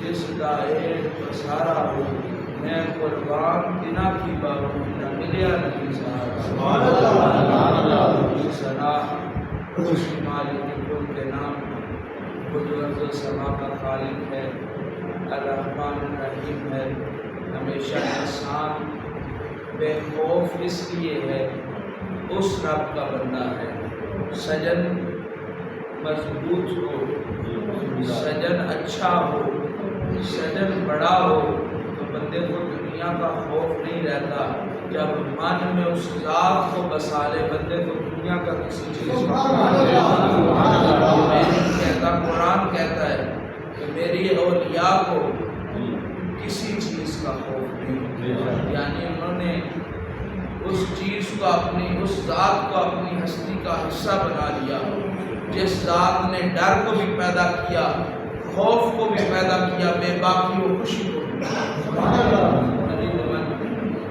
جس دائے سارا ہو میں قربان بنا کی بابو نہ ملیا نبی سنا خوشی مالک کل کے نام قدرت السما کا خالق ہے، الرحمن الرحیم ہے، ہمیشہ انسان بے خوف اس لیے ہے اس رب کا بندہ ہے۔ سجن مضبوط ہو، سجن اچھا ہو، سجن بڑا ہو تو بندے کو دنیا کا خوف نہیں رہتا۔ جب من میں اس ذات کو بسا لے بندے کو دنیا کا کسی چیز کا کہتا قرآن کہتا ہے کہ میری اولیاء کو کسی چیز کا خوف نہیں، یعنی انہوں نے اس چیز کو اپنی، اس ذات کو اپنی ہستی کا حصہ بنا لیا جس ذات نے ڈر کو بھی پیدا کیا، خوف کو بھی پیدا کیا، بے باکی و خوشی کو بھی۔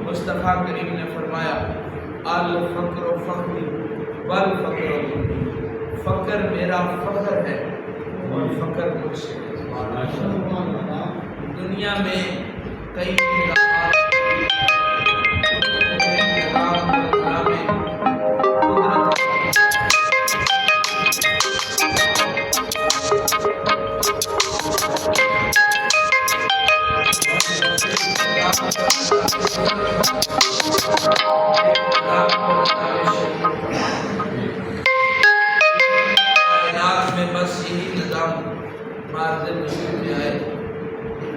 مصطفیٰ کریم نے فرمایا الفقر فخری والفقر منی، فقر میرا فخر ہے اور فقر مجھ سے ہے۔ دنیا میں کئی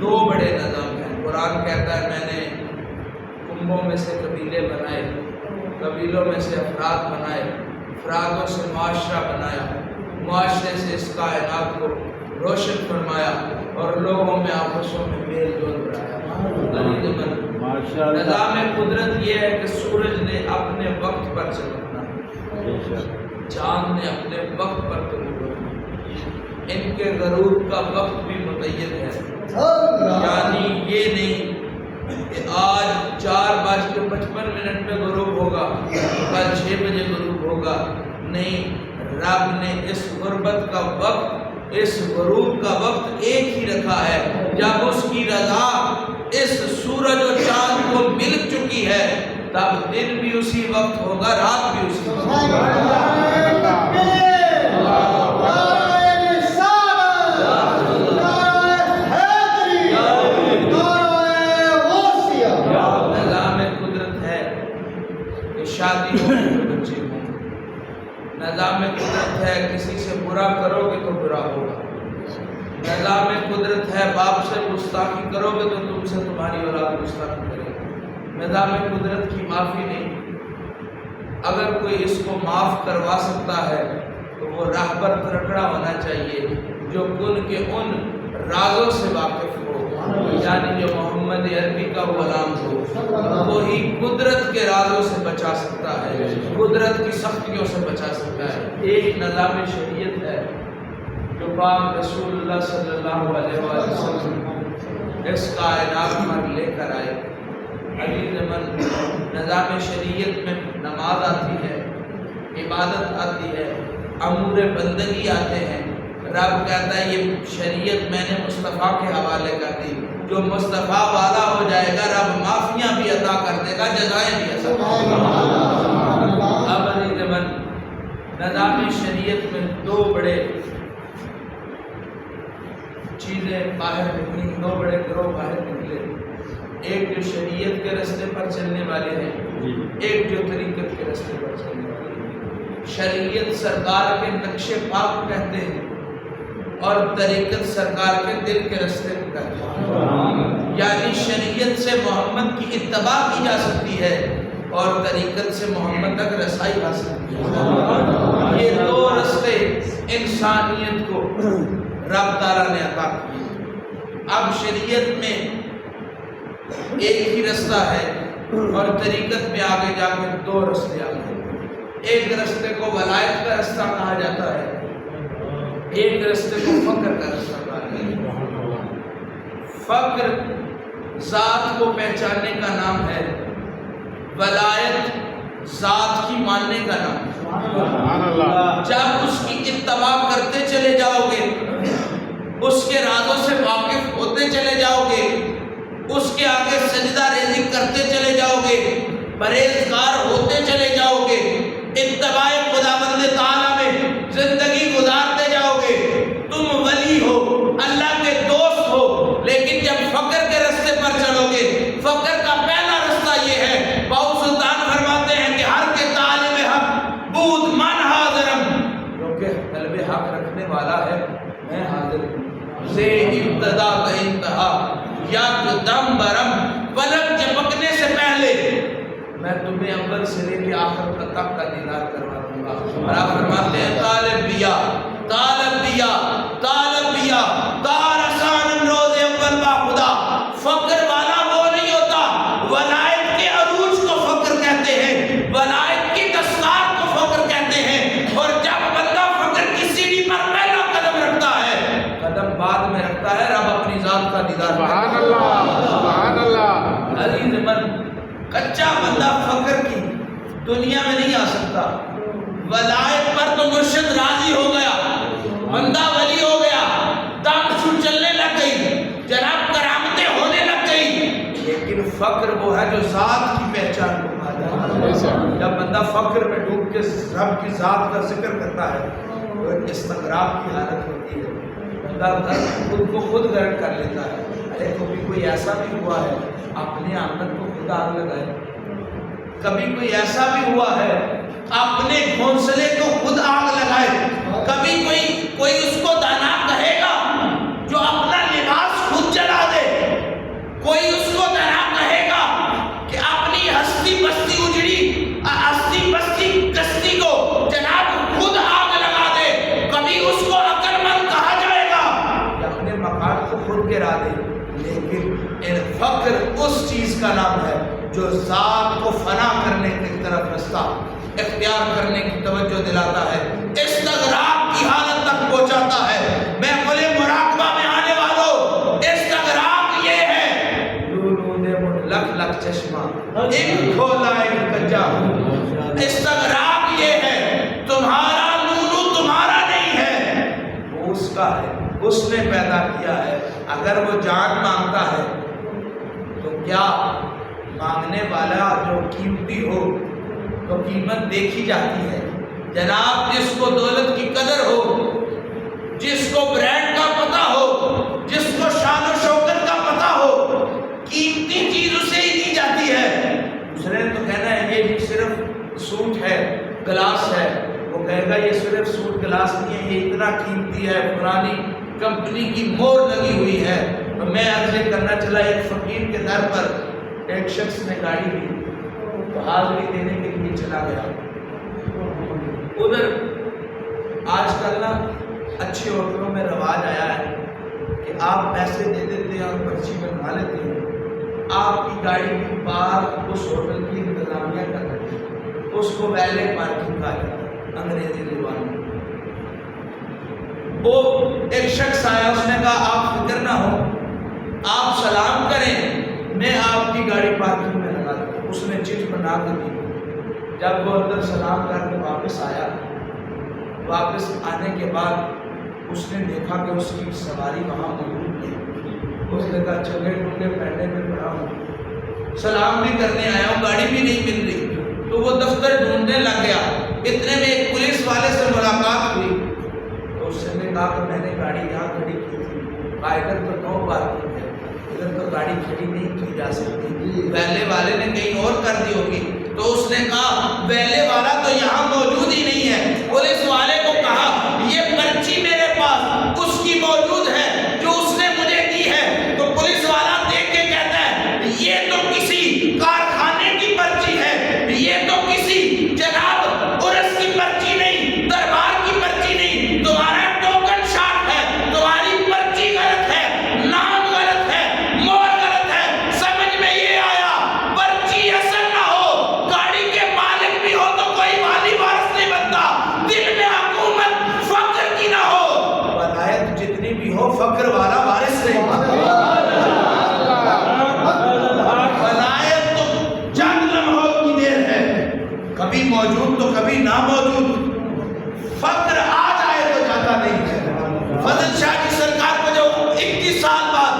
دو بڑے نظام ہیں۔ قرآن کہتا ہے میں نے کنبوں میں سے قبیلے بنائے، قبیلوں میں سے افراد بنائے، افرادوں سے معاشرہ بنایا، معاشرے سے اس کائنات کو روشن فرمایا اور لوگوں میں آپسوں میں میل جول بڑھایا۔ نظام قدرت یہ ہے کہ سورج نے اپنے وقت پر چمکنا، چاند نے اپنے وقت پر طلوع ہونا، ان کے غروب کا وقت بھی متعین ہے۔ یعنی یہ نہیں کہ آج 4:55 پہ غروب ہوگا، کل 6 بجے غروب ہوگا، نہیں، رب نے اس غربت کا وقت، اس غروب کا وقت ایک ہی رکھا ہے۔ جب اس کی رضا اس سورج و چاند کو مل چکی ہے تب دن بھی اسی وقت ہوگا، رات بھی اسی وقت ہوگا۔ شادی ہو تو بچے ہوں، نظام قدرت ہے کسی سے برا کرو گے تو برا ہوگا، نظام قدرت ہے باپ سے گستاخی کرو گے تو تم سے تمہاری اولاد گستاخی کرے گی، نظام قدرت کی معافی نہیں۔ اگر کوئی اس کو معاف کروا سکتا ہے تو وہ راہبر ترکڑا ہونا چاہیے جو کن کے ان رازوں سے واقف ہو، یعنی جو محمد عربی کا غلام ہو، وہی قدرت کے رازوں سے بچا سکتا ہے، قدرت کی سختیوں سے بچا سکتا ہے۔ ایک نظام شریعت ہے جو پاک رسول اللہ صلی اللہ علیہ وسلم اس کائنات پر لے کر آئے۔ عزیز من، نظام شریعت میں نماز آتی ہے، عبادت آتی ہے، امور بندگی آتے ہیں۔ رب کہتا ہے یہ شریعت میں نے مصطفیٰ کے حوالے کر دی، جو مصطفیٰ والا ہو جائے گا رب معافیاں بھی عطا کر دے گا، جزائیں بھی عطا کر دے گا۔ اب عزیز من، نظام شریعت میں دو بڑے چیزیں باہر نکلی، دو بڑے گروہ باہر نکلے، ایک جو شریعت کے راستے پر چلنے والے ہیں، ایک جو طریقت کے راستے پر چلنے والے ہیں۔ شریعت سرکار کے نقش پاک کہتے ہیں اور طریقت سرکار کے دل کے راستے کو کہتے ہیں، یعنی شریعت سے محمد کی اتباع کی جا سکتی ہے اور طریقت سے محمد تک رسائی حاصل کی جا سکتی ہے۔ یہ دو راستے انسانیت کو رب تعالیٰ نے عطا کیے۔ اب شریعت میں ایک ہی رستہ ہے اور طریقت میں آگے جا کے دو رستے آ گئے۔ ایک رستے کو ولایت کا رستہ کہا جاتا ہے، ایک رستے کو فقر کا رستہ کہا جاتا ہے۔ فقر ذات کو پہچاننے کا نام ہے، ولایت ذات کی ماننے کا نام ہے۔ جب اس کی اتباع کرتے چلے جاؤ گے، اس کے رازوں سے واقف ہوتے چلے جاؤ گے، اس کے آگے سجدہ ریزی کرتے چلے جاؤ گے، پرہیزگار ہوتے چلے جاؤ گے، اتباع خداوند تعالیٰ میں زندگی گزارتے جاؤ گے، تم ولی ہو، اللہ کے دوست ہو۔ لیکن جب فقر کے راستے پر چلو گے، فقر کا پہلا رستہ یہ ہے، باؤ سلطان فرماتے ہیں کہ ہر کے طالب حق بود من حاضرم، کیونکہ طلب حق رکھنے والا ہے میں حاضر ہوں، سے ابتدا کا انتہا یا دم برم، پلک چپکنے سے پہلے میں تمہیں اول سے لے کے آخر تک کا دیدار کروا دوں گا۔ اور آپ فرماتے ہیں طالب بیا طالب بیا طالب بیا تارسان روز اول با خدا۔ فقر والا وہ نہیں ہوتا، ولایت کے عروج کو فقر کہتے ہیں، ولایت کی دستار کو فقر کہتے ہیں۔ اور جب بندہ فقر کی سیڑھی پر پہلا قدم رکھتا ہے، قدم بعد میں رکھتا ہے، رب اپنی ذات کا دیدار کرتا ہے۔ سبحان اللہ سبحان اللہ۔ عزیز من، کچا بندہ فقر کی دنیا میں نہیں آ سکتا۔ ولایت پر تو مرشد راضی ہو گیا، بندہ ولی ہو گیا، دم چھو چلنے لگ گئی، جناب کرامتیں ہونے لگ گئی۔ لیکن فقر وہ ہے جو ذات کی پہچان کو پاتا ہے۔ جب بندہ فقر میں ڈوب کے رب کی ذات کا ذکر کرتا ہے تو ایک استغراق کی حالت ہوتی ہے، بندہ خود کو خود غرق کر لیتا ہے۔ ارے کبھی کوئی ایسا بھی ہوا ہے اپنے آنگن کو خود آگ لگائے؟ کبھی کوئی ایسا بھی ہوا ہے اپنے گھونسلے کو خود آگ لگائے؟ کبھی کوئی اس کو دانا کہے گا جو اپنا لباس خود جلا دے؟ کوئی اس کو دانا کہے گا کہ اپنی ہستی بستی اجڑی ہستی بستی کشتی کو جناب خود آگ لگا دے؟ کبھی اس کو عقل مند کہا جائے گا کہ اپنے مکان کو خود گرا دے؟ لیکن فقر اس چیز کا نام ہے جو ذات کو فنا کرنے کی طرف رستہ اختیار کرنے کی توجہ دلاتا ہے، استغراق کی حالت تک پہنچاتا ہے۔ میں بولے مراقبہ میں آنے والوں، استغراق یہ ہے، لولو نے مجھ لکھ لکھ چشمہ ایک کھولا ایک کجا۔ استغراق یہ ہے تمہارا لولو تمہارا نہیں ہے، وہ اس کا ہے، اس نے پیدا کیا ہے۔ اگر وہ جان مانگتا ہے تو کیا مانگنے والا جو قیمتی ہو تو قیمت دیکھی جاتی ہے؟ جناب جس کو دولت کی قدر ہو، جس کو برانڈ کا پتہ ہو، جس کو شان و شوکت کا پتہ ہو، قیمتی چیز اسے ہی دی جاتی ہے۔ دوسرے نے تو کہنا ہے یہ صرف سوٹ ہے، گلاس ہے، وہ کہے گا یہ صرف سوٹ گلاس نہیں ہے، یہ اتنا قیمتی ہے، پرانی کمپنی کی مور لگی ہوئی ہے۔ تو میں عرض کرنا چلا، ایک فقیر کے در پر ایک شخص نے گاڑی لی تو حاضری دینے کے لیے چلا گیا۔ ادھر آج کل نا اچھے ہوٹلوں میں رواج آیا ہے کہ آپ پیسے دے دیتے ہیں اور پرچی بنوا لیتے ہیں، آپ کی گاڑی کی پارک اس ہوٹل کی انتظامیہ کر دیتی ہے، اس کو ویلے پارکنگ کہا جاتا ہے انگریزی زبان میں۔ وہ ایک شخص آیا، اس نے کہا آپ فکر نہ ہو، آپ سلام کریں، میں آپ کی گاڑی پارکنگ میں لگا دوں۔ اس نے چٹ بنا کر دی۔ جب وہ اندر سلام کر کے واپس آیا، واپس آنے کے بعد اس نے دیکھا کہ اس کی سواری وہاں موجود نہیں۔ اس نے کہا چلے ڈونگے پہننے میں پڑا ہوں، سلام بھی کرنے آیا ہوں، گاڑی بھی نہیں مل رہی۔ تو وہ دفتر ڈھونڈنے لگ گیا۔ اتنے میں ایک پولیس والے سے ملاقات ہوئی تو اس نے کہا کہ میں نے گاڑی یہاں کھڑی کی تھی، ادھر تو نو پارکنگ ہے، ادھر تو گاڑی کھڑی نہیں کی جا سکتی، ویلے والے نے کہیں اور کر دی ہوگی۔ تو اس نے کہا ویلے والا تو یہاں موجود ہی نہیں ہے۔ پولیس والے کو کہا یہ پرچی میرے پاس اس کی موجود ہے جو اس نے مجھے دی ہے۔ تو پولیس والا دیکھ کے کہتا ہے یہ تو کسی کارخانے کی پرچی ہے، یہ تو کسی جناب عرس کی پرچی نہیں، دربار کی پرچی نہیں، تمہارا ٹوکن شاٹ ہے، تمہاری پرچی غلط ہے، نام غلط ہے، مور غلط ہے۔ سمجھ میں یہ آیا پرچی اصل نہ ہو، گاڑی کے مالک بھی ہو تو کوئی والی وارث نہیں بنتا، دل میں حکومت فقر کی نہ ہو، ولایت جتنی بھی ہو فقر والا وارث نہیں بنتا۔ ولایت تو چند لمحوں کی دیر ہے، کبھی موجود تو کبھی نہ موجود، فقر آ جائے تو جاتا نہیں ہے۔ فضل شاہ کی سرکار کو جو 21 سال بعد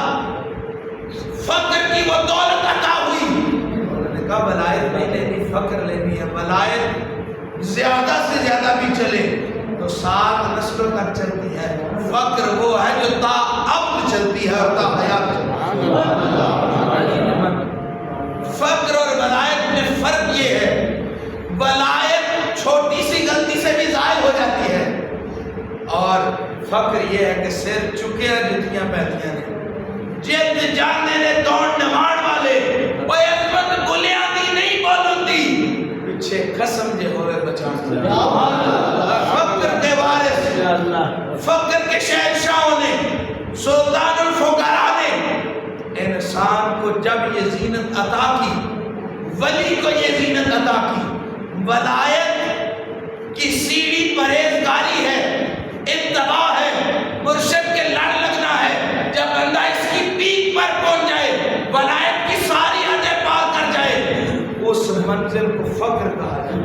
فقر کی وہ دولت عطا ہوئی، انہوں نے کہا ولایت نہیں لینی، فقر لینی ہے۔ ولایت زیادہ سے زیادہ بھی چلے تو 7 نسلوں تک چلتی ہے، فقر وہ ہے جو تا اب چلتی ہے اور تا حیات چلتی ہے۔ فقر اور ولایت میں فرق یہ ہے، ولایت چھوٹی سی غلطی سے بھی ظاہر ہو جاتی ہے، اور فقر یہ ہے کہ سر چکے ہیں جتیاں پہتیاں نے، جد جانے نے دوڑ نماڑ والے وہ عظمت گلیاں دی نہیں بولندی، پیچھے قسم جے ہوئے بچانے۔ فقر کے وارث، فقر کے شہنشاہوں نے، سلطان الفقراء نے انسان کو جب یہ زینت عطا کی، ولی کو یہ زینت عطا کی۔ ولایت کی سیڑھی پرہیزگاری ہے، اتباع ہے، مرشد کے لڑ لگنا ہے۔ جب بندہ اس کی پیک پر پہنچ جائے، ولایت کی ساری حدیں پار کر جائے، اس منزل کو فقر کہا جائے۔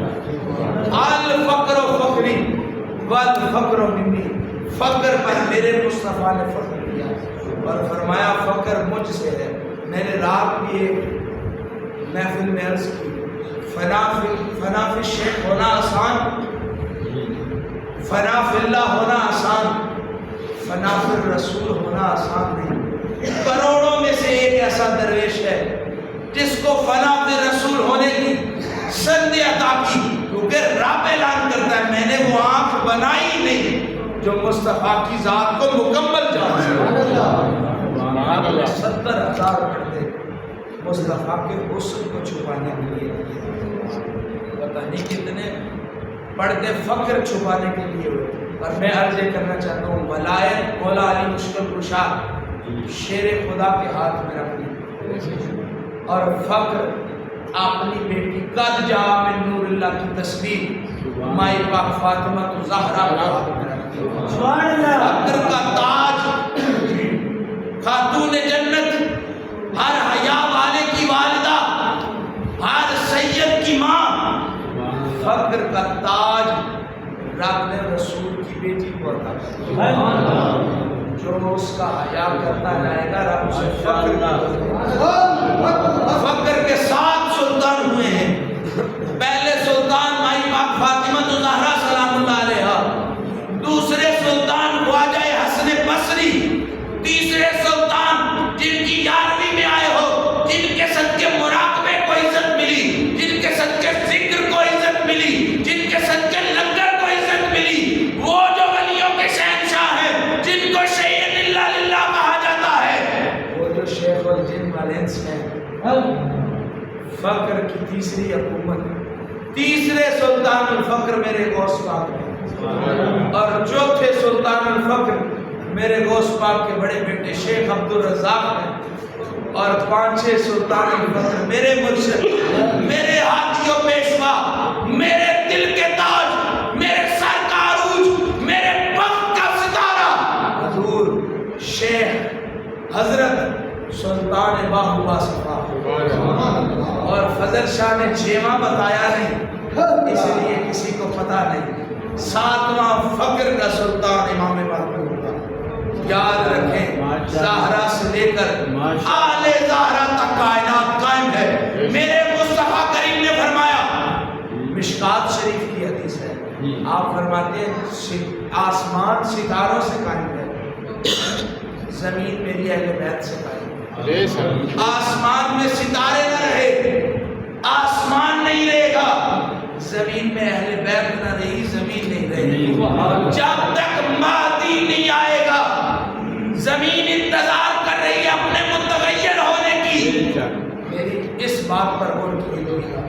الفقر فقری والفقر منی، فقر پر میرے مصطفیٰ نے فخر کیا اور فرمایا فقر مجھ سے ہے۔ میں نے رات بھی ایک محفل میں عرض کی، فنا فی الشیخ ہونا آسان، فنا فی اللہ ہونا آسان، فنا فی الرسول ہونا آسان نہیں۔ کروڑوں میں سے ایک ایسا درویش ہے جس کو فنا فی الرسول ہونے کی سند عطا کی، کیونکہ رب اعلان کرتا ہے میں نے وہ آنکھ بنائی نہیں جو مصطفیٰ کی ذات کو مکمل جان سکے۔ 70,000 پردے مصطفیٰ کے حسن کو چھپانے کے لیے پتہ نہیں کتنے پردے فقر چھپانے کے لیے ہوئے۔ اور میں عرض کرنا چاہتا ہوں ولایت مولا علی مشکل کشا شیر خدا کے ہاتھ میں رکھنی، اور فقر اپنی بیٹی قد جا من نور اللہ کی تصویر مائی پاک فاطمہ تو زہرا کے ہاتھ میں رکھنی۔ فقر کا تاج خاتون جنت، ہر حیا والے کی والدہ، ہر سید کی ماں، فقر کا تاج رب نے رسول کی بیٹی کو عطا کیا۔ جو اس کا حیا کرتا جائے گا رب اسے فقر فقر کے 7 سلطان ہوئے ہیں۔ پہلے سلطان مائی پاک فاطمہ زہرا سلام اللہ علیہا، دوسرے سلطان خواجہ حسن بصری، تیسرے سلطان جن کی 11ویں میں آئے ہو، جن کے صدقے مراقبے کو عزت ملی، جن کے صدقے ذکر کو عزت ملی، جن کے صدقے لنگر کو عزت ملی، وہ جو ولیوں کے شہنشاہ ہیں جن کو شیخ اللہ للہ کہا جاتا ہے، وہ جو شیخ الجن والانس ہیں۔ فقر کی تیسری حکومت، تیسرے سلطان الفقر میرے غوث پاک ہیں، اور چوتھے سلطان الفقر میرے غوث پاک کے بڑے بیٹے شیخ عبد الرزاق ہیں، اور 5 سلطان الفقر میرے مرشد، میرے ہاتھیوں پیشوا، میرے دل کے تاج، میرے سر کا عروج، میرے بخت کا ستارہ حضور شیخ حضرت سلطان باہوا صفا، اور فضل شاہ نے 6واں بتایا نہیں اس لیے کسی کو پتہ نہیں، 7واں فقر کا سلطان امام باقر ہوگا۔ یاد رکھیں زہرا سے لے کر آل زہرا تک کائنات قائم ہے۔ میرے مصطفیٰ کریم نے فرمایا، مشکات شریف کی حدیث ہے، آپ فرماتے ہیں آسمان ستاروں سے قائم ہے، زمین میری اہل بیت سے قائم ہے۔ بے شک آسمان میں ستارے نہ رہے، آسمان نہیں رہے گا، زمین میں اہل بیت نہ رہی، زمین نہیں رہے گی۔ جب تک مہدی نہیں آئے گا، زمین انتظار کر رہی ہے اپنے متغیر ہونے کی۔ میری اس بات پر غور کیجیے گا،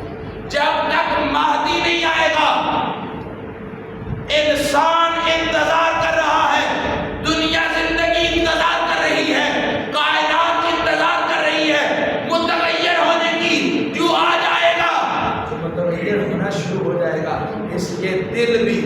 جب تک مہدی نہیں آئے گا انسان انتظار کر رہا ہے، دنیا زندگی انتظار کر رہی ہے، کائنات انتظار کر رہی ہے متغیر ہونے کی۔ جو آ جائے گا تو متغیر ہونا شروع ہو جائے گا۔ اس لیے دل بھی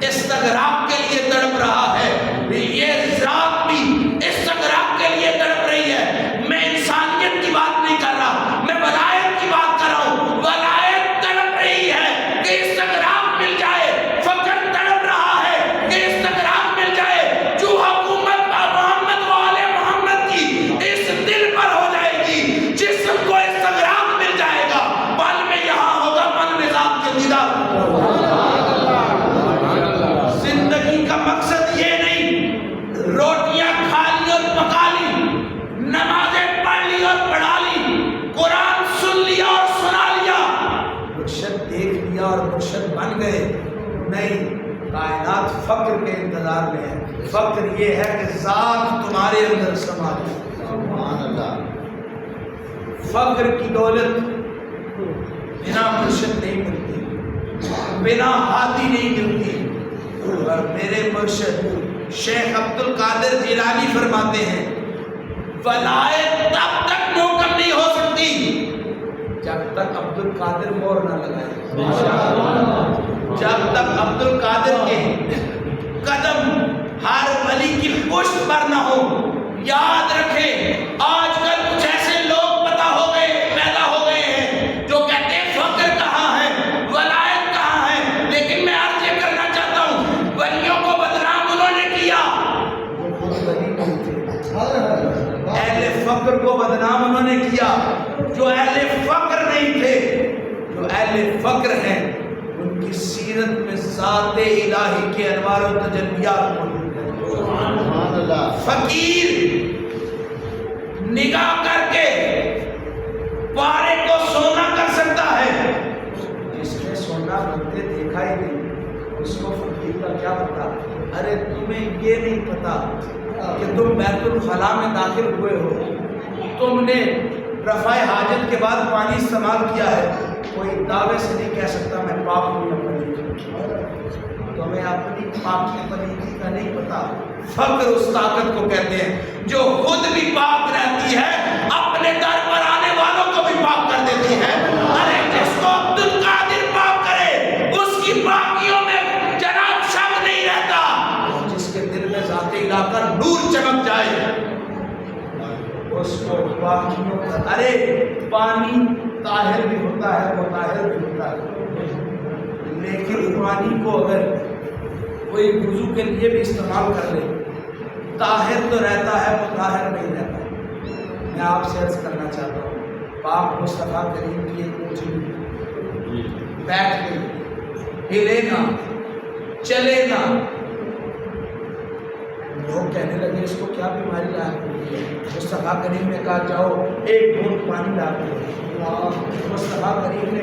استغراق کے لیے تڑپ رہا ہے، یہ ذات بھی استغراق کے لیے تڑپ رہی ہے۔ میں انسانیت کی بات نہیں کر رہا، میں ولایت کی بات کر رہا ہوں۔ ولایت تڑپ رہی ہے کہ استغراق مل جائے، فقر تڑپ رہا ہے کہ استغراق مل جائے۔ جو حکومت محمد والے محمد کی اس دل پر ہو جائے گی، جسم کو استغراق مل جائے گا، پل میں یہاں ہوگا، پل میں ذات کے دیدار۔ زندگی کا مقصد یہ نہیں روٹیاں کھا لی اور پکا لی، نمازیں پڑھ لی اور پڑھا لی، قرآن سن لیا اور سنا لیا، مرشد دیکھ لیا اور مرشد بن گئے۔ نہیں، کائنات فقر کے انتظار میں ہے۔ فقر یہ ہے کہ ذات تمہارے اندر سما جائے۔ فقر کی دولت بنا مرشد نہیں ملتی، بنا ہادی نہیں ملتی۔ اور میرے مرشد شیخ عبد القادر جیلانی فرماتے ہیں ولایت تب تک محکم نہیں ہو سکتی جب تک عبد القادر مہر نہ لگائے، جب تک عبد القادر کے قدم ہر ولی کی پشت پر نہ ہو۔ یاد رکھیں، آج کل کچھ ایسے لوگ پیدا ہو گئے ہیں جو کہتے ہیں فقر کہاں ہے، ولایت کہاں ہے۔ لیکن میں عرض یہ کرنا چاہتا ہوں، ولیوں کو بدنام انہوں نے کیا، اہل فقر کو بدنام انہوں نے کیا جو اہل فقر نہیں تھے۔ جو اہل فقر ہیں ان کی سیرت میں ذات الہی کے انوار و تجلیات موجود ہیں۔ فقیر نگاہ کر کے پارے کو سونا کر سکتا ہے، جس نے سونا بنتے دیکھا ہی نہیں اس کو فقیر کا کیا پتا۔ ارے تمہیں یہ نہیں پتا کہ تم بیت الخلاء میں داخل ہوئے ہو، تم نے رفع حاجت کے بعد پانی استعمال کیا ہے، کوئی دعوے سے نہیں کہہ سکتا میں پاک ہوں یا پلید ہوں۔ تمہیں اپنی پاکی پلیدی کا نہیں پتا۔ فقر اس طاقت کو کہتے ہیں جو خود بھی پاک رہتی ہے، اپنے در پر آنے والوں کو بھی پاک کر دیتی ہے۔ ارے جس کو عبد القادر پاک کرے اس کی پاکیوں میں جناب شک نہیں رہتا، جس کے دل میں ذات الہ کا نور چمک جائے اس کو پاکیوں کا۔ ارے پانی طاہر بھی ہوتا ہے، مطہر بھی ہوتا ہے، لیکن پانی کو اگر کوئی وضو کے لیے بھی استعمال کر لے طاہر تو رہتا ہے، مطہر نہیں رہتا۔ میں آپ سے عرض کرنا چاہتا ہوں، پاک مصطفیٰ کریم کی ایک اونچی بیٹھ گئی، ہلے نہ چلے نہ، لوگ کہنے لگے اس کو کیا بیماری لاحق ہوئی ہے۔ مصطفیٰ کریم نے کہا جاؤ ایک گھونٹ پانی لا دو۔ مصطفیٰ کریم نے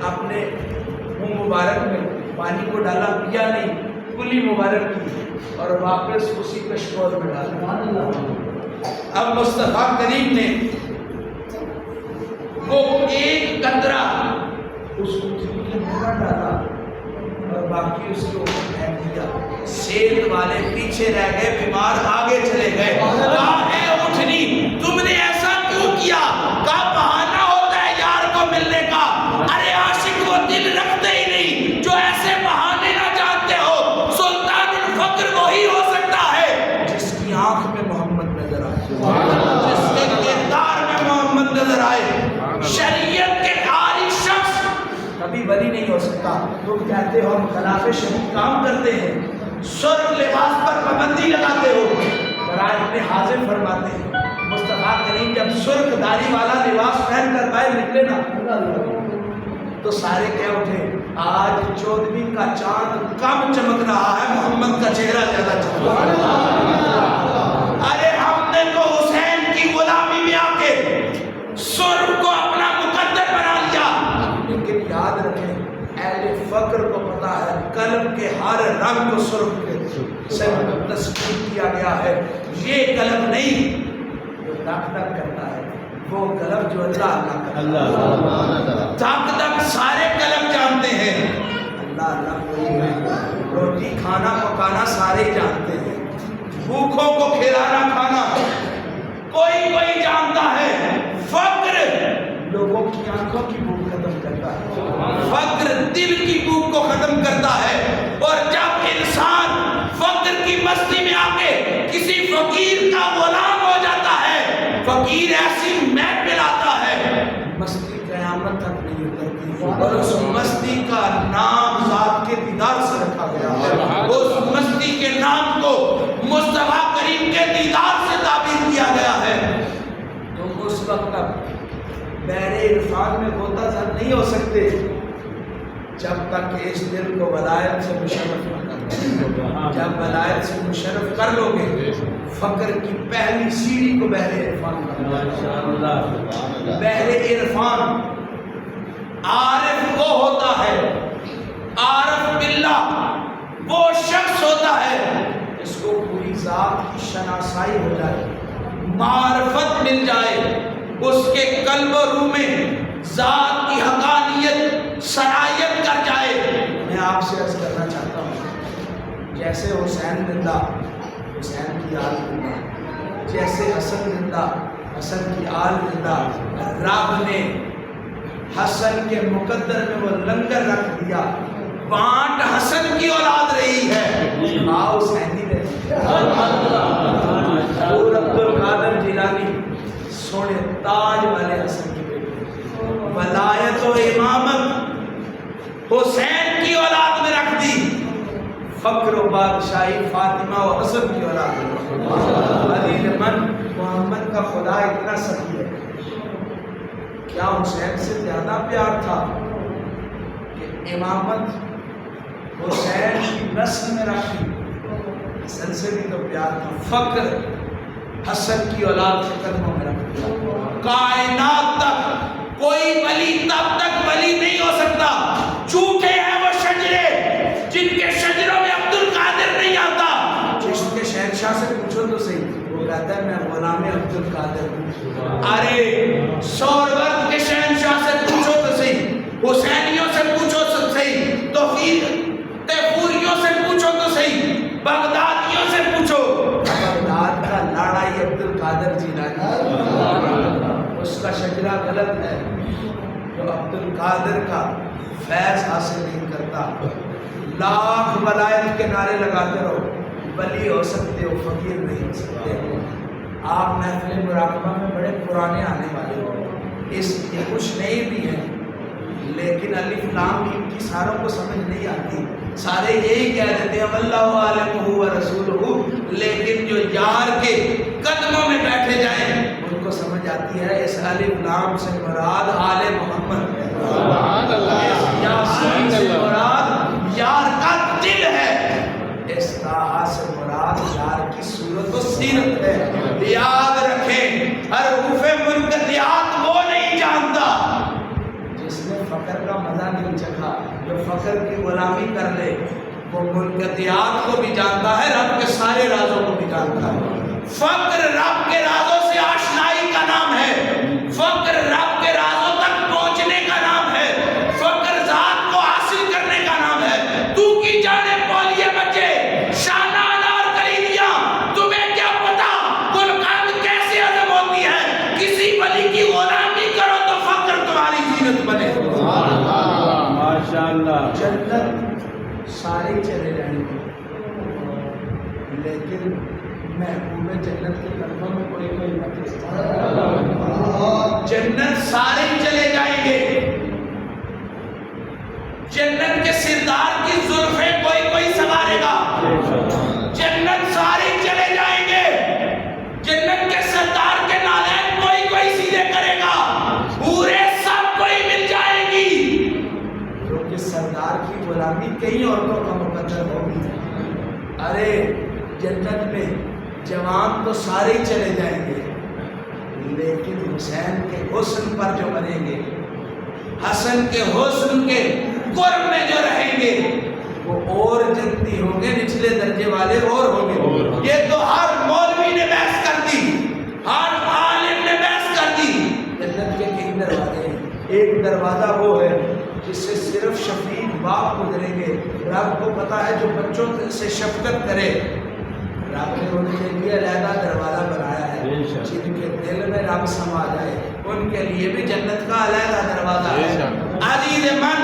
اپنے منہ مبارک میں پانی کو ڈالا، پیا نہیں، کلی مبارک کی اور واپس اسی کشکول میں ڈالا۔ اب مصطفیٰ کریم نے وہ ایک قطرہ اس اونچی کے منہ میں ڈالا اور باقی اس کے اوپر پھینک دیا۔ صحت والے پیچھے رہ گئے، بیمار آگے چلے گئے۔ کہا اے اٹھنی تم نے ایسا کیوں کیا؟ کہا بہانہ ہوتا ہے یار کو ملنے کا۔ ارے عاشق وہ دل رکھتے ہی نہیں جو ایسے بہانے نہ جانتے ہو۔ سلطان الفقر وہی ہو سکتا ہے جس کی آنکھ میں محمد نظر آئے، جس کے کردار میں محمد نظر آئے۔ شریعت کے عاری شخص کبھی ولی نہیں ہو سکتا۔ تم کہتے ہو ہم خلاف شریعت کام کرتے ہیں، سرخ لباس پر پابندی لگاتے ہو، برائے ابن حازم فرماتے ہیں مصطفیٰ کریم جب سرخ داڑھی والا لباس پہن کر باہر نکلے نا تو سارے کہہ اٹھے آج 14ویں کا چاند کم چمک رہا ہے، محمد کا چہرہ زیادہ چمک رہا ہے۔ ارے فقر کو پتا ہے قلم کے ہر رنگ کو سرخ سے تصویر کیا گیا ہے. یہ قلم نہیں جو دک دک کرتا ہے، وہ قلم جو اللہ کرتا ہے. دک دک سارے قلم جانتے ہیں، اللہ کوئی نہیں. روٹی کھانا پکانا سارے جانتے ہیں، بھوکھوں کو کھلانا کھانا کوئی جانتا ہے. فقر لوگوں کی آنکھوں کی بھوک ختم کرتا ہے، فقر دل کی بھوک کو ختم کرتا ہے. اور جب انسان فقر کی مستی میں آ کے کسی فقیر کا غلام ہو جاتا ہے، فقیر ایسی محفل آتا ہے مستی قیامت تک نہیں اترتی. اور اس مستی کا نام ذات کے دیدار سے رکھا گیا ہے، اس مستی کے نام کو مصطفیٰ کریم کے دیدار سے تعبیر کیا گیا ہے. تم اس وقت تک بحر عرفان میں غوطہ زن نہیں ہو سکتے جب تک کہ اس دل کو ولایت سے مشرف نہ کر. جب ولایت سے مشرف کر لو گے، فقر کی پہلی سیڑھی کو بحر عرفان کر. بحر عرفان عارف وہ ہوتا ہے، عارف باللہ وہ شخص ہوتا ہے جس کو پوری ذات کی شناسائی ہو جائے، معرفت مل جائے، اس کے قلب و روح میں ذات کی حقانیت سرایت کر جائے. میں آپ سے عرض کرنا چاہتا ہوں، جیسے حسین زندہ حسین کی آل زندہ، جیسے حسن زندہ حسن کی آل زندہ. رب نے حسن کے مقدر میں وہ لنگر رکھ دیا، بانٹ حسن کی اولاد رہی ہے، ماں حسینی رہی ہے. عبد القادر جیلانی سونے تاج والے حسن کی بیٹی، ولایت و امامت حسین کی اولاد میں رکھ دی، فقر و بادشاہی فاطمہ و حسن کی اولاد میں. علی من محمد کا خدا اتنا سخی ہے، کیا حسین سے زیادہ پیار تھا کہ امامت حسین کی نسل میں رکھی؟ حسن سے بھی تو پیار تھا. فقر حسن کی اولاد کے قدموں میں رکھ دیا. کائنات تک کوئی ولی تب تک ولی نہیں ہو سکتا. جھوٹے ہیں وہ شجرے جن کے شجروں میں عبد القادر نہیں آتا. چشم کے شہنشاہ سے پوچھو تو صحیح، وہ کہتا ہے میں غلام عبد القادر ہوں. ارے سورورد کے شہنشاہ سے پوچھو تو صحیح، حسینیوں سے پوچھو تو صحیح، تیفوریوں سے پوچھو تو صحیح، بغدادیوں سے پوچھو. بغداد کا لاڑا ہی عبد القادر جیلانی، اس کا شجرہ غلط ہے جو عبد القادر کا فیض حاصل نہیں کرتا. لاکھ ولایت کے نعرے لگاتے رہو، ولی ہو سکتے ہو، فقیر نہیں ہو سکتے. آپ محفل مراقبہ میں بڑے پرانے آنے والے ہو، اس لیے کچھ نئے بھی ہیں، لیکن الف لام میم کی ساروں کو سمجھ نہیں آتی. سارے یہی کہہ دیتے ہیں واللہ عالمہ و رسولہ، لیکن جو یار کے قدموں میں بیٹھے جائیں ان کو سمجھ آتی ہے اس الف لام سے مراد آل محمد ہے، سبحان اللہ، اس یاسین سے مراد یار کا دل ہے، اس طٰہٰ سے مراد یار کی صورت و سیرت ہے. یاد رکھیں حروف منقطعات وہ نہیں جانتا جس نے فقر کا مزہ نہیں چکھا. جو فقر کی غلامی کر لے وہ منقطعات کو بھی جانتا ہے، رب کے سارے رازوں کو بھی جانتا ہے. فقر رب کے رازوں سے آشنائی کا نام ہے، فقر رب کے رازوں تک پہنچنے کا نام ہے، فقر ذات کو حاصل کرنے کا نام ہے. تو کی جانے پولیے بچے شانہ انار کلیدیاں، تمہیں کیا پتا گلقند کیسے عظم ہوتی ہے. کسی ولی کی غلامی کرو تو فقر تمہاری زینت بنے. ماشاءاللہ. جنت سارے چلے جائیں گے لیکن محبوب جنت کے قدموں میں کوئی نہ رہتا. جنت سارے چلے جائیں گے، جنت کے سردار کی زلفیں کوئی سنوارے گا. جنت سارے چلے جائیں گے، جنت کے سردار کے نالین کوئی سیدھے کرے گا. پورے سب کوئی مل جائے گی، کیونکہ سردار کی غلامی کئی عورتوں کا مقدر ہوگی. ارے جنت میں جوان تو سارے ہی چلے جائیں گے، لیکن حسین کے حسن پر جو بنیں گے، حسن کے حسن کے قرب میں جو رہیں گے وہ اور جنتی ہوں گے، نچلے درجے والے اور ہوں گے۔ یہ تو ہر مولوی نے بحث کر دی، ہر عالم نے بحث کر دی۔ جنت کے تین دروازے ہیں، ایک دروازہ وہ ہے جس سے صرف شفیق باپ گزریں گے۔ رب کو پتا ہے جو بچوں سے شفقت کرے، رب نے ان کے لیے علیحدہ دروازہ بنایا ہے، جن کے دل میں رب سما جائے ان کے لیے بھی جنت کا علیحدہ دروازہ ہے۔ عزیز من،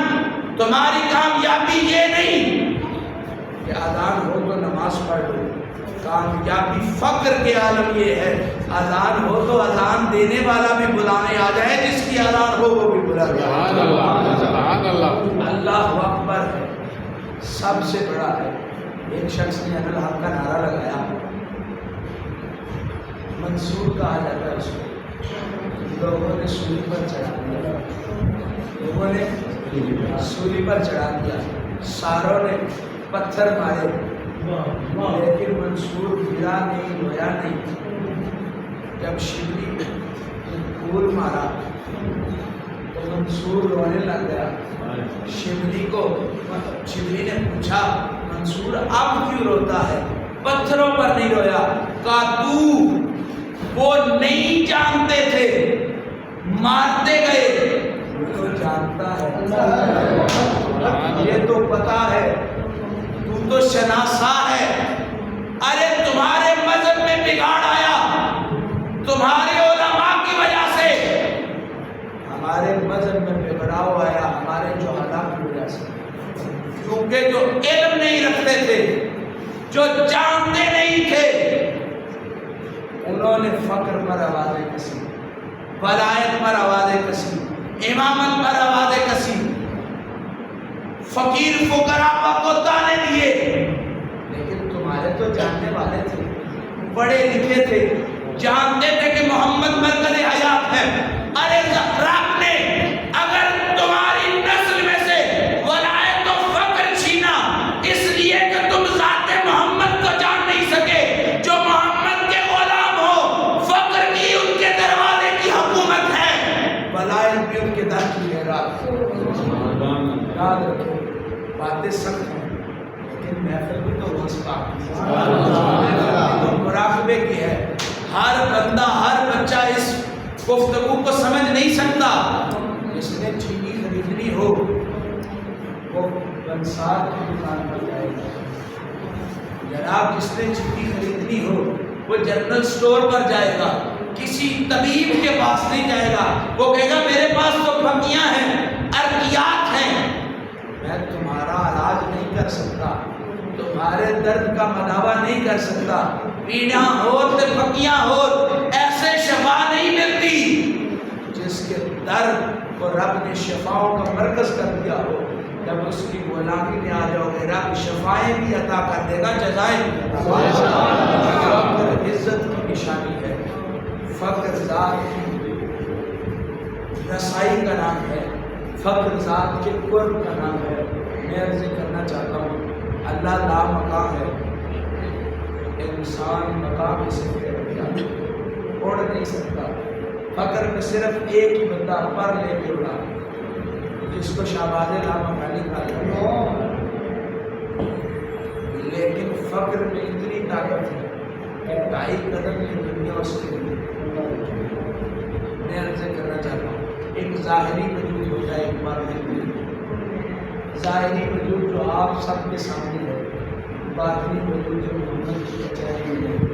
تمہاری کامیابی یہ نہیں کہ اذان ہو تو نماز پڑھ لو، کامیابی فقر کے عالم یہ ہے اذان ہو تو اذان دینے والا بھی بلانے آ جائے، جس کی اذان ہو وہ بھی بلا جائے۔ اللہ اکبر ہے، سب سے بڑا ہے۔ ایک شخص نے انا الحق کا نعرہ لگایا، منصور کہا جاتا ہے اس کو، لوگوں نے سولی پر چڑھا دیا، لوگوں نے سولی پر چڑھا دیا، ساروں نے پتھر مارے، لیکن منصور گرا نہیں، رویا نہیں۔ جب شبلی نے پھول مارا تو منصور رونے لگ گیا۔ شبلی نے پوچھا منصور اب کیوں روتا ہے؟ پتھروں پر نہیں رویا، کہا تو وہ نہیں جانتے تھے، مارتے گئے، تو جانتا ہے، یہ تو پتا ہے، تو تو شناسا ہے۔ ارے تمہارے مذہب میں بگاڑ آیا تمہارے علماء کی وجہ سے، ہمارے مذہب میں بگڑاؤ آیا ہمارے جہالا کی وجہ سے، کیونکہ جو علم نہیں رکھتے تھے، جو جانتے نہیں تھے، انہوں نے فقر پر آوازیں کسی، ولایت پر آوازیں کسی، امامت پر آوازیں کسی، فقیر فقراء کو تانے دیے۔ لیکن تمہارے تو جاننے والے تھے، پڑھے لکھے تھے، جانتے تھے کہ محمد مرکز حیات ہے۔ ارے رب نے اگر تمہاری نسل میں سے ولایت و فقر چھینا اس لیے کہ تم ذات محمد کو جان نہیں سکے، جو محمد کے غلام ہو، فقر بھی ان کے دروازے کی حکومت ہے، ولایت بھی ان کے در کی ہے۔ یاد رکھو، باتیں سخت ہیں لیکن محفل بھی تو روز پاک تو مراقبے کی ہے۔ ہر بندہ، ہر بچہ اس گفتگو کو سمجھ نہیں سکتا۔ جس نے چینی خریدنی ہو وہ بنسار کی دکان پر جائے گا، جناب جس نے چینی خریدنی ہو وہ جنرل سٹور پر جائے گا، کسی طبیب کے پاس نہیں جائے گا۔ وہ کہے گا میرے پاس تو پھکیاں ہیں، ارقیات ہیں، میں تمہارا علاج نہیں کر سکتا، تمہارے درد کا مداوع نہیں کر سکتا، پیڑیاں ہو تے پھکیاں ہو، ایسے شفا نہیں ملتی جس کے درد کو رب نے شفاؤں کا مرکز کر دیا ہو۔ جب اس کی غلامی میں آ جاؤ گے رب شفائیں بھی عطا کر دے گا، جزائیں بھی عطا کر دے گا۔ فقر عزت کی نشانی ہے، فقر ذات کی رسائی کا نام ہے، فقر ذات کے قرب کا نام ہے۔ میں عرض کرنا چاہتا ہوں اللہ لا مقام ہے، انسان مقام سے اڑ نہیں سکتا۔ فقر میں صرف ایک ہی بندہ پر لے کے اڑا جس کو شہباز لامکانی کہا جاتا ہے، لیکن فقر میں اتنی طاقت ہے کہ 2.5 قدم کی دنیا اس کے لیے۔ میں عرض کرنا چاہتا ہوں ایک ظاہری وجود ہو جائے، ایک بار ظاہری وجود جو آپ سب کے سامنے ہے، باطنی وجود جو محمد کی کچہری میں ہے۔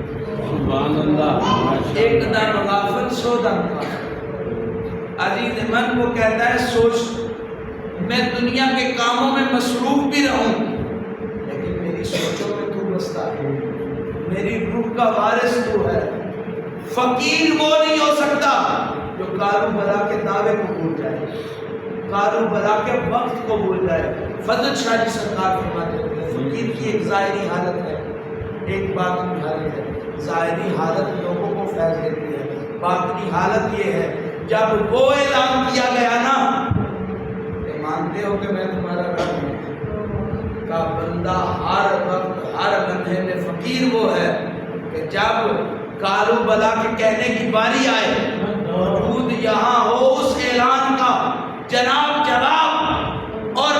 سبحان اللہ۔ ایک دم غافل سو دم کا عزیز من وہ کہتا ہے سوچ میں دنیا کے کاموں میں مصروف بھی رہوں لیکن میری سوچوں میں تو بستا ہے، میری روح کا وارث تو ہے۔ فقیر وہ نہیں ہو سکتا جو کارو بلا کے دعوے کو بھول جائے، کارو بلا کے وقت کو بھول جائے۔ فضل شاہ جی سرکار فرماتے ہیں فقیر کی ایک ظاہری حالت ہے، ایک باطنی حالت ہے۔ ظاہری حالت لوگوں کو فیض دیتی ہے، باطنی حالت یہ ہے جب وہ اعلان کیا گیا نا کہ مانتے ہو کہ میں تمہارا رب ہوں کا بندہ ہر وقت ہر لمحے میں فقیر وہ ہے کہ جب کارو بلا کے کہنے کی باری آئے موجود یہاں ہو اس اعلان کا جناب جواب اور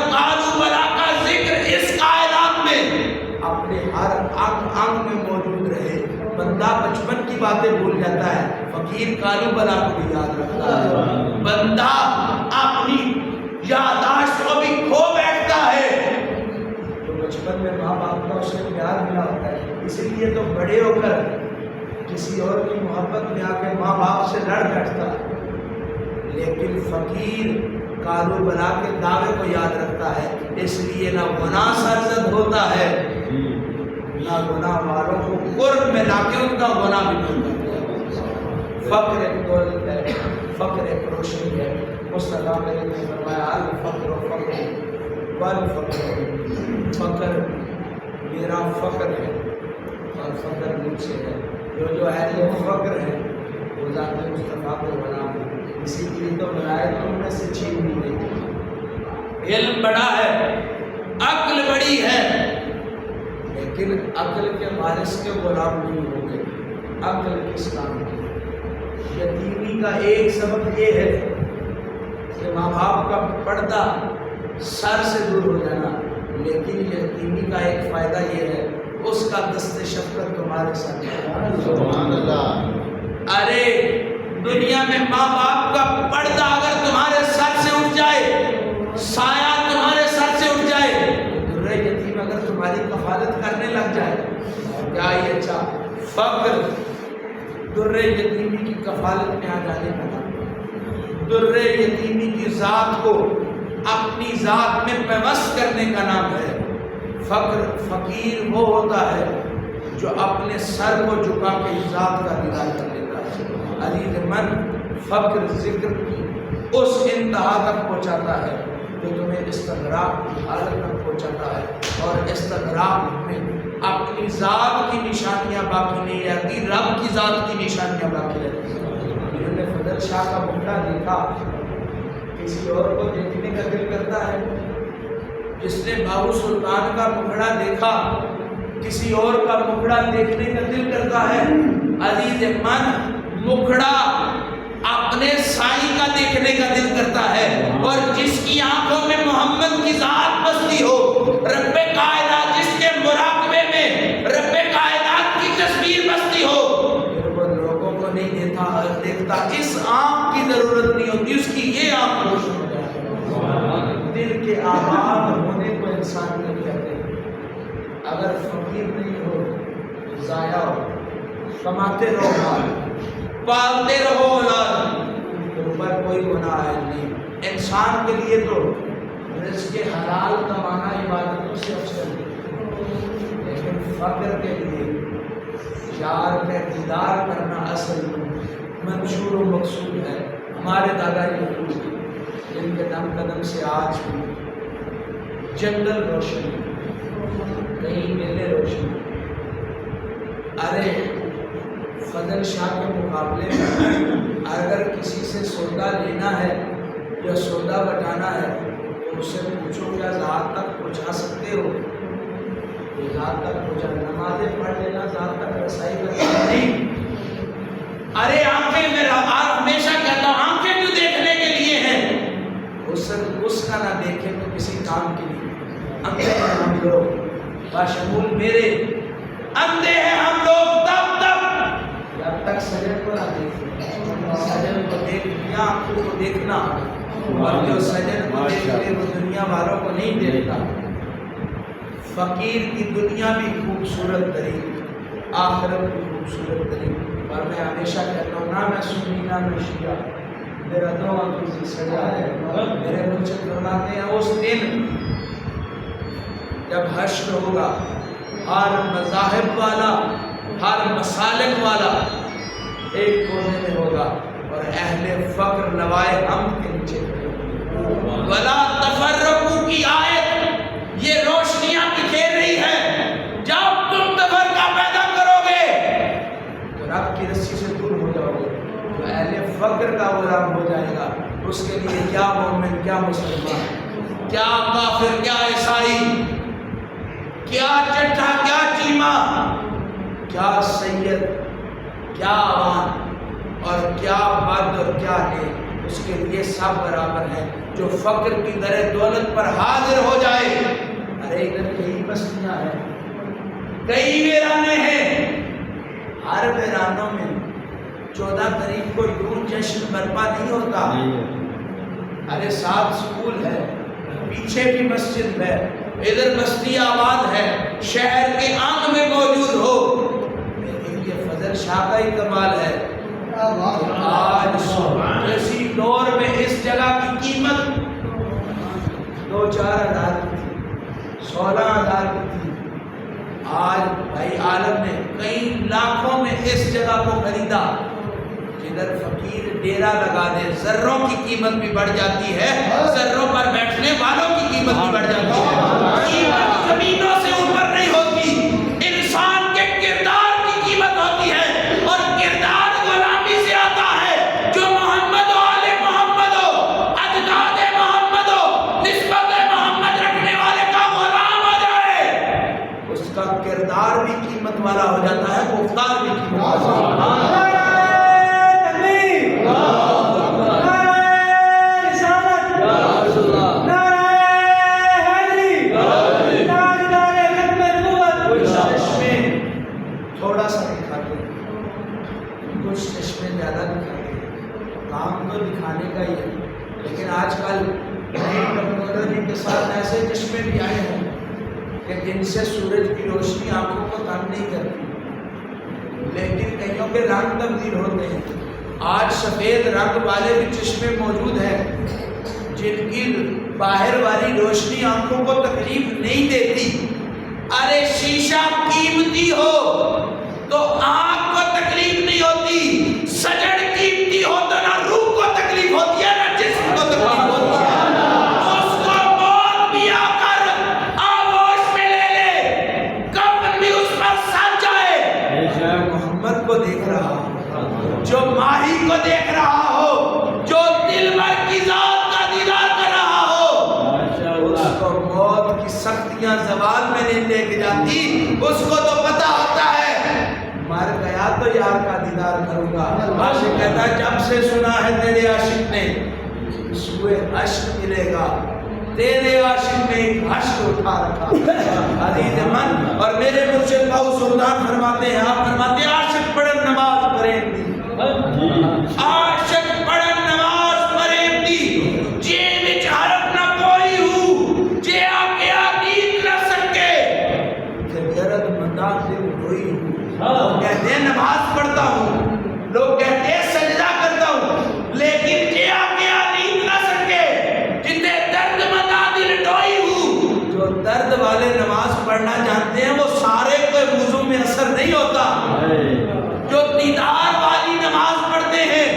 فقیر کالو بلا کو بھی یاد رکھتا ہے، بندہ اپنی یادداشت کو بھی کھو بیٹھتا ہے۔ تو بچپن میں ماں باپ کا اسے پیار ملا ہوتا ہے، اسی لیے تو بڑے ہو کر کسی اور کی محبت میں آ کے ماں باپ سے لڑ بیٹھتا ہے، لیکن فقیر کالو بلا کے دعوے کو یاد رکھتا ہے، اس لیے نہ گناہ سرزد ہوتا ہے نہ گناہ والوں کو قرب میں لا کے ان کا گناہ بھی دور کرتا ہے۔ فقر ایک دولت ہے، فقر ایک روشنی ہے۔ مصطفیٰ کریم نے فرمایا الفقر فقر والفقر، فقر میرا فقر ہے اور فقر مجھ سے ہے۔ جو اہل فقر ہے وہ ذات مصطفیٰ کو بنا دے، اسی لیے تو بنائے تم میں سے چھین بھی نہیں۔ علم بڑا ہے، عقل بڑی ہے، لیکن عقل کے وارث کے غلام نہیں ہو گئے۔ عقل کس کام کی؟ یتیمی کا ایک سبب یہ ہے کہ ماں باپ کا پردہ سر سے دور ہو جانا، لیکن یتیمی کا ایک فائدہ یہ ہے اس کا دست شفقت تمہارے ساتھ ہے۔ سبحان اللہ۔ ارے دنیا میں ماں باپ کا پردہ اگر تمہارے سر سے اٹھ جائے، سایہ تمہارے سر سے اٹھ جائے، تو در یتیم اگر تمہاری کفالت کرنے لگ جائے، کیا یہ اچھا؟ فقر در یتیمی کی کفالت میں آ جانے کا نام، در یتیمی کی ذات کو اپنی ذات میں پیوست کرنے کا نام ہے۔ فقیر وہ ہوتا ہے جو اپنے سر کو جھکا کے ذات کا دیدار کر لیتا ہے۔ عزیز من، فقر ذکر کی اس انتہا تک پہنچاتا ہے جو تمہیں استغراق کی حالت تک پہنچاتا ہے، اور استغراق میں اپنی ذات کی نشانیاں باقی نہیں رہتی، رب کی ذات کی نشانیاں باقی رہتی ہیں۔ انہوں نے فضل شاہ کا مکڑا دیکھا، کسی اور کو دیکھنے کا دل کرتا ہے؟ جس نے بابو سلطان کا مکڑا دیکھا، کسی اور کا مکڑا دیکھنے کا دل کرتا ہے؟ عزیز من، مکڑا اپنے سائی کا دیکھنے کا دل کرتا ہے، اور جس کی آنکھوں میں محمد کی ذات بستی ہو، رب کائنات جس کے مراقبے میں رب کائنات کی تصویر بستی ہو، پھر وہ لوگوں کو نہیں دیکھتا، اس آنکھ کی ضرورت نہیں ہوتی، اس کی یہ آنکھ روشن ہو جاتی ہے۔ دل کے آباد ہونے کو انسان نہیں کہتے۔ اگر فقیر نہیں ہو تو ضائع ہو، کماتے رہو مال، پالتے رہو اولاد، تم پر کوئی گناہ نہیں۔ انسان کے لیے تو رزق حلال کمانا عبادتوں سے افضل ہے، لیکن فقر کے لیے یار کا دیدار کرنا اصل منشور و مقصود ہے۔ ہمارے دادا جی جن کے دم قدم سے آج بھی جنگل روشن، کہیں میلے روشن۔ ارے فضل شاہ کے مقابلے میں اگر کسی سے سودا لینا ہے یا سودا بٹانا ہے تو اس سے پوچھو کیا ذات تک پہنچا سکتے ہو؟ ذات تک پہنچا، نمازیں پڑھ لینا ذات تک رسائی کرنا نہیں۔ ارے آنکھیں، میرا ہمیشہ کہتا ہوں آنکھیں کیوں دیکھنے کے لیے ہیں، اس کا نہ دیکھیں تو کسی کام کے لیے۔ اندھے ہیں ہم لوگ، باشمول میرے، اندھے ہیں ہم لوگ تب جب تک سجن کو نہ دیکھیں۔ سجن کو دیکھ لیا، آنکھوں کو دیکھنا، اور جو سجن کو دیکھ لے وہ دنیا والوں کو نہیں دیکھتا۔ فقیر کی دنیا بھی خوبصورت ترین، آخرت بھی خوبصورت ترین۔ اور میں ہمیشہ کہتا ہوں نہ میں سنی نہ میں شیعہ، میرا دو آنکھوں سے سجا ہے۔ میرے مرشد فرماتے ہیں اس دن جب حشر ہوگا، ہر مذاہب والا، ہر مسالک والا ایک کونے میں ہوگا، اور اہل فقر نوائے ہم کے نیچے کھڑے ہوں گے۔ وَلَا تَفَرَّقُوا کی آیت یہ روشنیاں بکھیر رہی ہے۔ جب تم تفرقہ پیدا کرو گے تو رب کی رسی سے دور ہو جاؤ گے، تو اہل فقر کا غلام ہو جائے گا۔ اس کے لیے کیا مومن، کیا مسلمان، کیا کافر، کیا عیسائی، کیا چٹھا، کیا چیما، کیا سید، کیا عوام، اور کیا بد اور کیا نیک، اس کے لیے سب برابر ہیں۔ جو فقر کی در دولت پر حاضر ہو جائے، ارے ادھر کئی بستیاں ہیں، کئی ویرانے ہیں، ہر ویرانوں میں 14 تاریخ کو یوں جشن برپا نہیں ہوتا. ارے ساتھ اسکول ہے, پیچھے بھی مسجد ہے, ادھر بستی آباد ہے, شہر کے آنگ میں موجود ہو, لیکن یہ فضل شاہ کا ہی کمال ہے. آج اسی دور میں اس جگہ کی قیمت 2-4 ہزار کی تھی, 16 ہزار کی تھی. آج بھائی عالم نے کئی لاکھوں میں اس جگہ کو خریدا. جدھر فقیر ڈیرا لگا دے ذروں کی قیمت بھی بڑھ جاتی ہے, ذروں پر بیٹھنے والوں کی قیمت بھی بڑھ جاتی ہے. قیمت زمینوں سے اوپر نہیں ہوتی, انسان کے کردار کی قیمت ہوتی ہے, اور کردار غلامی سے آتا ہے. جو محمد و آل محمد ہو, اجداد محمد ہو, نسبت محمد رکھنے والے کا غلام ہو جائے, اس کا کردار بھی قیمت والا ہو جاتا ہے, گفتار بھی قیمت والا ہو جاتا ہے. تھوڑا سا دکھاتے ہیں, کچھ چشمے زیادہ دکھاتے ہیں. کام تو دکھانے کا ہی ہے, لیکن آج کل نئی ٹیکنالوجی کے ساتھ ایسے چشمے بھی آئے ہیں کہ جن سے سورج کی روشنی آنکھوں کو تنگ نہیں کرتی, لیکن کئیوں کے رنگ تبدیل ہوتے ہیں. آج سفید رنگ والے بھی چشمے موجود ہیں جن کی باہر والی روشنی آنکھوں کو تکلیف نہیں دیتی. ارے شیشہ قیمتی ہو تو آنکھ کو تکلیف نہیں ہوتی, سجڑ قیمتی ہو تو نہ روح کو تکلیف ہوتی ہے نہ جسم کو تکلیف ہوتی ہے. اس کو موت بھی آ کر آغوش میں لے لے, کفن بھی اس پر سج جائے. محمد کو دیکھ رہا ہو, جو ماہی کو دیکھ رہا ہو, جو دل بھر کی ذات کا دیدار کر رہا ہو, اس کو موت کی سختیاں زبان میں نہیں لے کے جاتی. اس کو تو پتا ہوتا ہے مر گیا تو یار کا دیدار کروں گا. عاشق کہتا ہے جب سے سنا ہے تیرے عاشق نے سوئے عشق ملے گا, تیرے عاشق نے ایک عشق اٹھا رکھا. عزیز من اور میرے مرشد باؤ سلطان فرماتے ہیں, آپ فرماتے ہیں عاشق پڑھن نماز پڑھیں دی, عاشق پڑھن نماز پڑھیں دی, جے وچ حرف نہ کوئی ہو, جے آکیا نیند نہ سکے, کہ غیرت مندہ دل ہوئی ہو. لوگ کہتے ہیں نماز پڑھتا ہوں, لوگ کہتے ہیں سجدہ کرتا ہوں, لیکن جے آکیا نیند نہ سکے, جتنے درد مندہ دل ڈوئی ہو. جو درد والے نماز پڑھنا جانتے ہیں وہ سارے کوئی وضو میں اثر نہیں ہوتا. جو دیدار والی نماز پڑھتے ہیں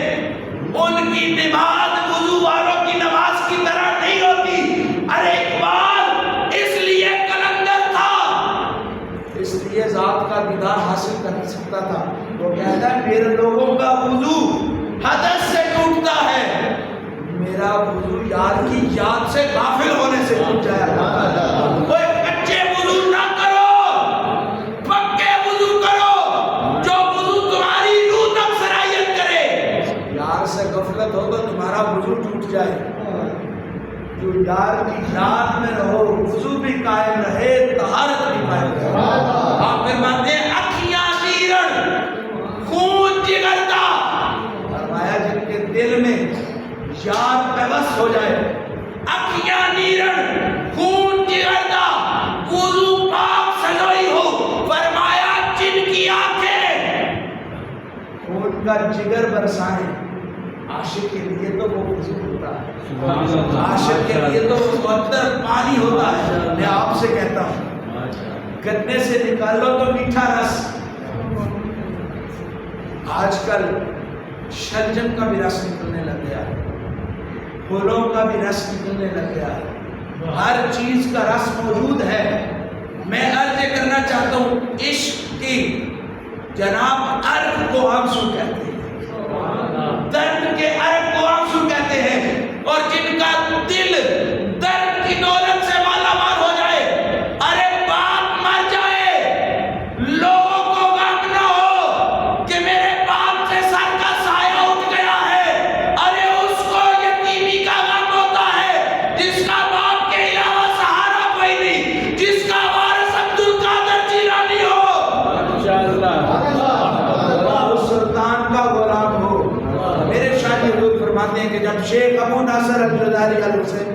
ان کی نماز وضو والوں کی نماز کی طرح نہیں ہوتی. ارے اقبال اس لیے کلندر تھا, اس لیے ذات کا دیدار حاصل کر سکتا تھا. وہ کہتا ہے میرے لوگوں کا وضو حدث سے ٹوٹتا ہے, میرا وضو یار کی یاد سے غافل ہونے سے ٹوٹ جایا کرتا ہے. کوئی کچے وضو نہ کرو, پکے وضو کرو, جو وضو تمہاری روح تک سرایت کرے. یار سے غفلت ہو تو تمہارا وضو ٹوٹ جائے. جو یار کی یاد میں رہو, وضو بھی قائم رہے, طہارت بھی قائم رہے. آپ فرماتے ہیں اکھیاں نیرن خون جگر دا, فرمایا جن کے دل میں یاد پیوست ہو جائے, اکھیاں نیرن خون جگر دا, وضو پاک سجوئی ہو. فرمایا جن کی آنکھیں خون کا جگر برسائیں, عاشق کے لیے تو وہ وضو ہوتا ہے, عاشق کے لیے تو وہ مقدر پانی ہوتا ہے. میں آپ سے کہتا ہوں گنے سے نکالو تو میٹھا رس. آج کل شلجم کا بھی رس نکلنے لگ گیا ہے, پھولوں کا بھی رس نکلنے لگ گیا ہے, ہر چیز کا رس موجود ہے. میں عرض کرنا چاہتا ہوں عشق کی جناب عرق کو آنسو کہتے ہیں, درد کے عرق کو آنسو کہتے ہیں. اور جن کا دل درد کی دولت سے مالا مال ہو جائے, ارے باپ مر جائے, لوگوں کو غم نہ ہو کہ میرے باپ سے سر کا سایہ اٹھ گیا ہے, ارے اس کو یتیمی کا غم ہوتا ہے جس کا باپ کے علاوہ سہارا کوئی نہیں, جس کا وارث عبدالقادر جیلانی ہو. سلطان کا کہ جب شیخ ابو ناصر الجزائری الحسین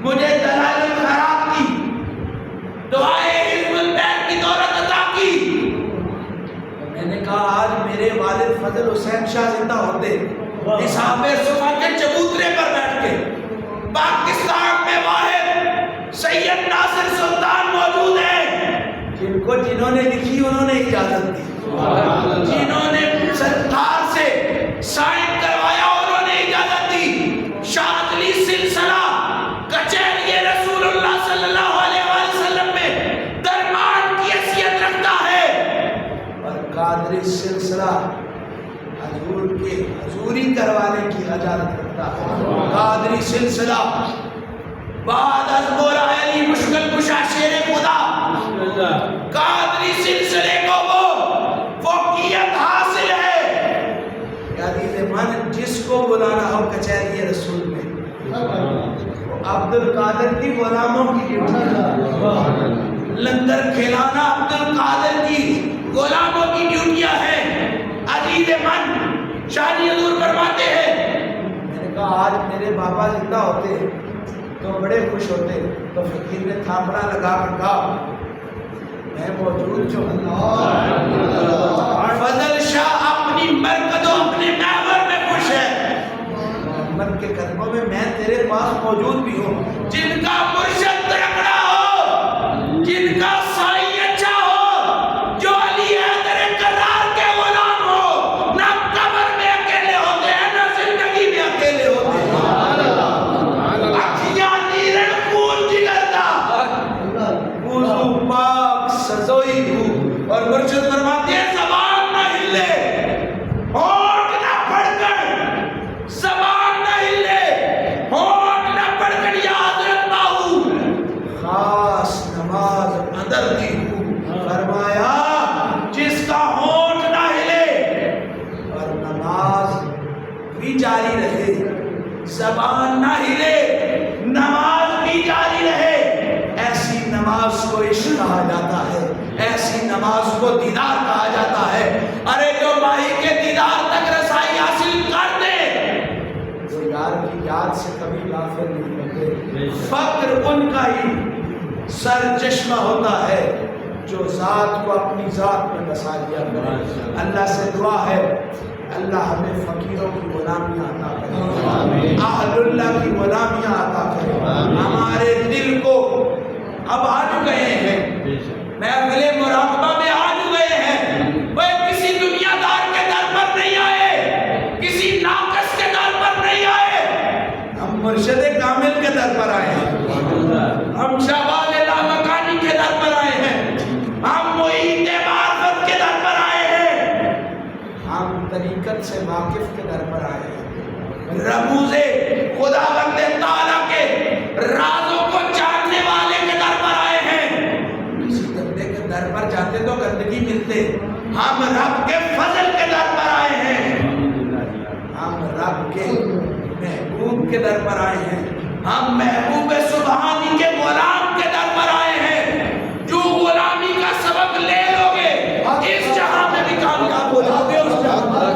مجھے دلائل الخیرات کی دعائے حزب البیت کی دولت عطا کی، میں نے کہا آج میرے والد فضل حسین شاہ زندہ ہوتے نصاب صفا کے چبوترے پر بیٹھ کے پاکستان میں واحد سید ناصر سلطان موجود ہیں جنہوں نے لکھی انہوں نے اجازت دی، جنہوں نے سرکار سے سائن کروایا انہوں نے اجازت دی۔ شاذلی سلسلہ کچہری رسول اللہ صلی اللہ علیہ وسلم میں درمان کی حیثیت رکھتا ہے، اور قادری سلسلہ حضور کے حضوری کروانے کی اجازت رکھتا ہے۔ قادری سلسلہ بعد از مولا علی مشکل کشا شیر خدا، قادری سلسلے کو وہ فوقیت حاصل ہے کہ عزیز من جس کو بلانا ہو کچہری رسول میں، عبد القادر کی غلاموں کی ڈیوٹی ہے، لنگر کھلانا عبد القادر کی غلاموں کی ڈیوٹیاں ہیں۔ عزیز من شاہ جی حضور فرماتے ہیں، میں نے کہا آج میرے بابا زندہ ہوتے تو بڑے خوش ہوتے، تو فقیر نے تھاپڑا لگا کر کہا میں موجود جو فضل شاہ اپنی مرکز و اپنے محور میں خوش ہے، محمد کے قدموں میں میں تیرے پاس موجود بھی ہوں۔ جن کا مرشد ترکڑا ہو، جن کا سائی اچھا ہو، جو علی حیدر کرار کے غلام ہو، نہ قبر میں اکیلے ہوتے ہیں نہ زندگی میں اکیلے ہوتے ہیں۔ اکھیاں نیرن خون جگر دا، وضو پاک سزوئی ہو، اور مرشد فرماتے ہیں زبان نہ ہلے، ہونٹ نہ پھڑ کر، زبان نہ ہلے، ہونٹ نہ پھڑ کر، یا حضرت باہو خاص نماز اندر دی ہوں، فرمایا جس کا ہونٹ نہ ہلے اور نماز بھی جاری رہے، زبان نہ ہلے نماز بھی جاری رہے، ایسی نماز کو عشق کہا جاتا ہے، ایسی نماز کو دیدار کہا جاتا ہے۔ ارے جو ماہی کے دیدار تک رسائی حاصل کر دے وہ یار کی یاد سے کبھی غافل نہیں ہوتے۔ فقر ان کا ہی سر چشمہ ہوتا ہے جو ذات کو اپنی ذات میں بسا لیا کرے۔ اللہ سے دعا ہے اللہ ہمیں فقیروں کی غلامیاں عطا کرے، اہل اللہ کی غلامیاں عطا کرے۔ ہمارے دل کو اب آ چکے ہیں، میں اگلے مراقبہ میں آ چکے ہیں، وہ کسی دنیا دار کے در پر نہیں آئے، کسی ناقص کے در پر نہیں آئے، ہم مرشد کامل کے در پر آئے ہیں، ہم شہباز لامکانی کے در پر آئے ہیں، ہم محیط معرفت کے در پر آئے ہیں، ہم طریقت سے واقف کے در پر آئے ہیں، رموز خدا بند تعالیٰ کے رازوں کو جاننے والے کے در پر آئے ہیں۔ کسی گندے کے در پر جاتے تو گندگی ملتے، ہم رب کے فضل کے در پر آئے ہیں، ہم رب کے محبوب کے در پر آئے ہیں، ہم محبوب سبحانی کے غلام کے در پر آئے ہیں۔ جو غلامی کا سبق لے لو گے اس جہاں میں بھی کامیاب ہو جاؤ گے، اس جہاں میں